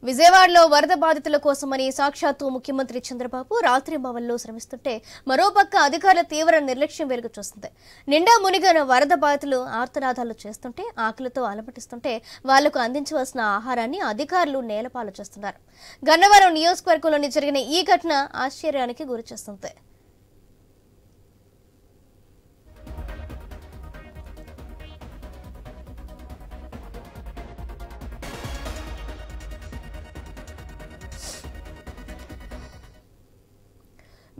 విజయవాడలో వరద బాధితుల కోసమని సాక్షాత్తు ముఖ్యమంత్రి చంద్రబాబు రాత్రి మవల్లో శ్రమిస్తుంటే మరోపక్క అధికారుల తీవ్ర నిర్లక్ష్యం వెలుగు చూస్తుంది. నిండా మునిగిన వరద బాధితులు ఆర్తనాదాలు చేస్తుంటే ఆకలితో అలమటిస్తుంటే వాళ్లకు అందించవలసిన ఆహారాన్ని అధికారులు నేలపాలు చేస్తున్నారు. గన్నవరం నియోజకవర్గంలోని జరిగిన ఈ ఘటన ఆశ్చర్యానికి గురిచేస్తుంది.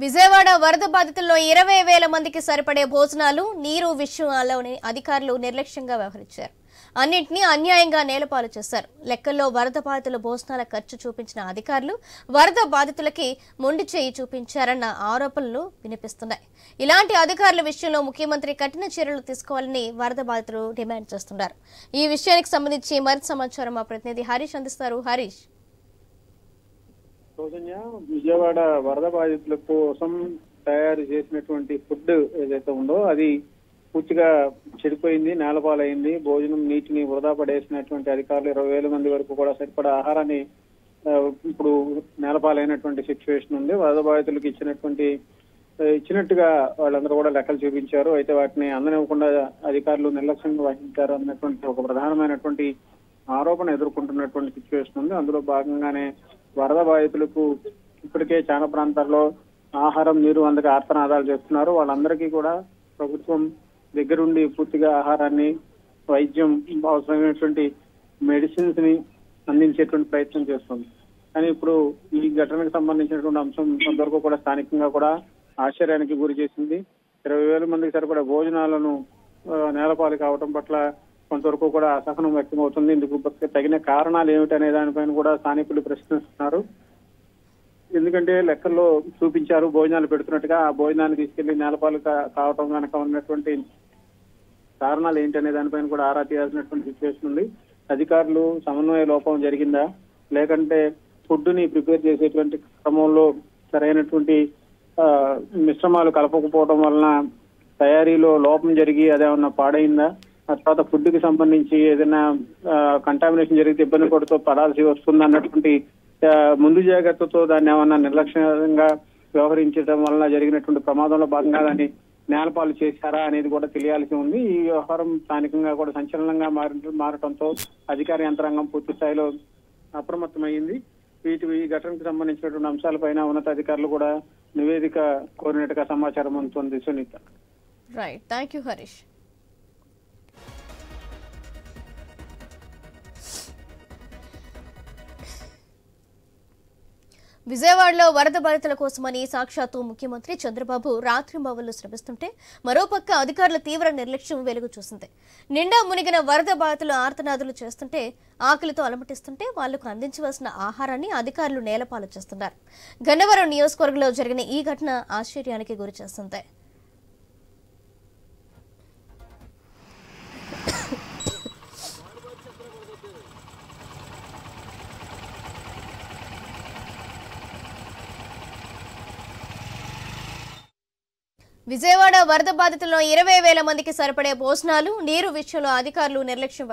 విజయవాడ వరద బాధితుల్లో 20,000 మందికి సరిపడే భోజనాలు, నీరు విషయంలోని అధికారులు నిర్లక్ష్యంగా వ్యవహరించారు. అన్నింటినీ అన్యాయంగా నేలపాలు చేశారు. లెక్కల్లో వరద బాధితుల భోజనాల ఖర్చు చూపించిన అధికారులు వరద బాధితులకి మొండి చేయి చూపించారన్న ఆరోపణలు వినిపిస్తున్నాయి. ఇలాంటి అధికారుల విషయంలో ముఖ్యమంత్రి కఠిన చర్యలు తీసుకోవాలని వరద బాధితులు డిమాండ్ చేస్తున్నారు. ఈ విషయానికి సంబంధించి మరింత సమాచారం మా ప్రతినిధి హరీష్ అందిస్తారు. హరీష్, విజయవాడ వరద బాధితుల కోసం తయారు చేసినటువంటి ఫుడ్ ఏదైతే ఉందో అది పూర్తిగా చెడిపోయింది, నేలపాలైంది. భోజనం, నీటిని వృధా పడేసినటువంటి అధికారులు 20,000 మంది వరకు కూడా సరిపడా ఆహారాన్ని ఇప్పుడు నేలపాలైనటువంటి సిచ్యువేషన్ ఉంది. వరద బాధితులకు ఇచ్చినట్టుగా వాళ్ళందరూ కూడా లెక్కలు చూపించారు. అయితే వాటిని అందనివ్వకుండా అధికారులు నిర్లక్ష్యంగా వహించారు అన్నటువంటి ఒక ప్రధానమైనటువంటి ఆరోపణ ఎదుర్కొంటున్నటువంటి సిచ్యువేషన్ ఉంది. అందులో భాగంగానే వరద బాధితులకు ఇప్పటికే చాలా ప్రాంతాల్లో ఆహారం, నీరు అందక ఆర్తనాదాలు చేస్తున్నారు. వాళ్ళందరికీ కూడా ప్రభుత్వం దగ్గరుండి పూర్తిగా ఆహారాన్ని, వైద్యం, అవసరమైనటువంటి మెడిసిన్స్ ని అందించేటువంటి ప్రయత్నం చేస్తుంది. కానీ ఇప్పుడు ఈ ఘటనకు సంబంధించినటువంటి అంశం కొంతవరకు కూడా స్థానికంగా కూడా ఆశ్చర్యానికి గురి చేసింది. 20,000 మందికి సరిపడే భోజనాలను నేలపాలు కావటం పట్ల కొంతవరకు కూడా అసహనం వ్యక్తమవుతుంది. ఇందుకు తగిన కారణాలు ఏమిటనే దానిపైన కూడా స్థానికులు ప్రశ్నిస్తున్నారు. ఎందుకంటే లెక్కల్లో చూపించారు భోజనాలు పెడుతున్నట్టుగా, ఆ భోజనాన్ని తీసుకెళ్లి నేలపాలు కావటం కనుక ఉన్నటువంటి కారణాలు ఏంటనే దానిపైన కూడా ఆరా తీయాల్సినటువంటి సిచ్యువేషన్ ఉంది. అధికారులు సమన్వయ లోపం జరిగిందా, లేకంటే ఫుడ్ ని ప్రిపేర్ చేసేటువంటి క్రమంలో సరైనటువంటి మిశ్రమాలు కలపకపోవడం వలన తయారీలో లోపం జరిగి అదేమన్నా పాడైందా, ఆ తర్వాత ఫుడ్ కి సంబంధించి ఏదైనా కంటామినేషన్ జరిగితే ఇబ్బంది పడుతూ పడాల్సి వస్తుంది అన్నటువంటి ముందు జాగ్రత్తతో దాన్ని ఏమన్నా నిర్లక్ష్యంగా వ్యవహరించడం వలన జరిగినటువంటి ప్రమాదంలో భాగంగా దాన్ని నేలపాలు చేశారా అనేది కూడా తెలియాల్సి ఉంది. ఈ వ్యవహారం స్థానికంగా కూడా సంచలనంగా మారటంతో అధికార యంత్రాంగం పూర్తి స్థాయిలో అప్రమత్తమైంది. ఈ ఘటనకు సంబంధించినటువంటి అంశాలపైన ఉన్నతాధికారులు కూడా నివేదిక కోరినట్టుగా సమాచారం అందుతుంది. Sunita. Right, thank you Harish. విజయవాడలో వరద బాధితుల కోసమని సాక్షాత్తు ముఖ్యమంత్రి చంద్రబాబు రాత్రి మవల్లో శ్రమిస్తుంటే మరోపక్క అధికారుల తీవ్ర నిర్లక్ష్యం వెలుగు చూసింది. నిండా మునిగిన వరద బాధితులు ఆర్తనాదులు చేస్తుంటే ఆకలితో అలమటిస్తుంటే వాళ్లకు అందించవలసిన ఆహారాన్ని అధికారులు నేలపాలు చేస్తున్నారు. గన్నవరం నియోజకవర్గంలో జరిగిన ఈ ఘటన ఆశ్చర్యానికి గురిచేస్తుంది. విజయవాడ వరద బాధితుల్లో 20,000 మందికి సరిపడే భోజనాలు, నీరు విషయంలో అధికారులు నిర్లక్ష్యం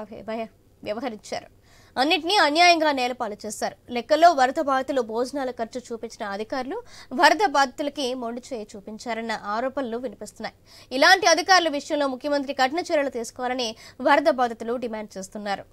వ్యవహరించారు. అన్నింటినీ అన్యాయంగా నేలపాలు చేశారు. లెక్కల్లో వరద బాధితులు భోజనాల ఖర్చు చూపించిన అధికారులు వరద బాధితులకి మొండి చేయి చూపించారన్న ఆరోపణలు వినిపిస్తున్నాయి. ఇలాంటి అధికారుల విషయంలో ముఖ్యమంత్రి కఠిన చర్యలు తీసుకోవాలని వరద బాధితులు డిమాండ్ చేస్తున్నారు.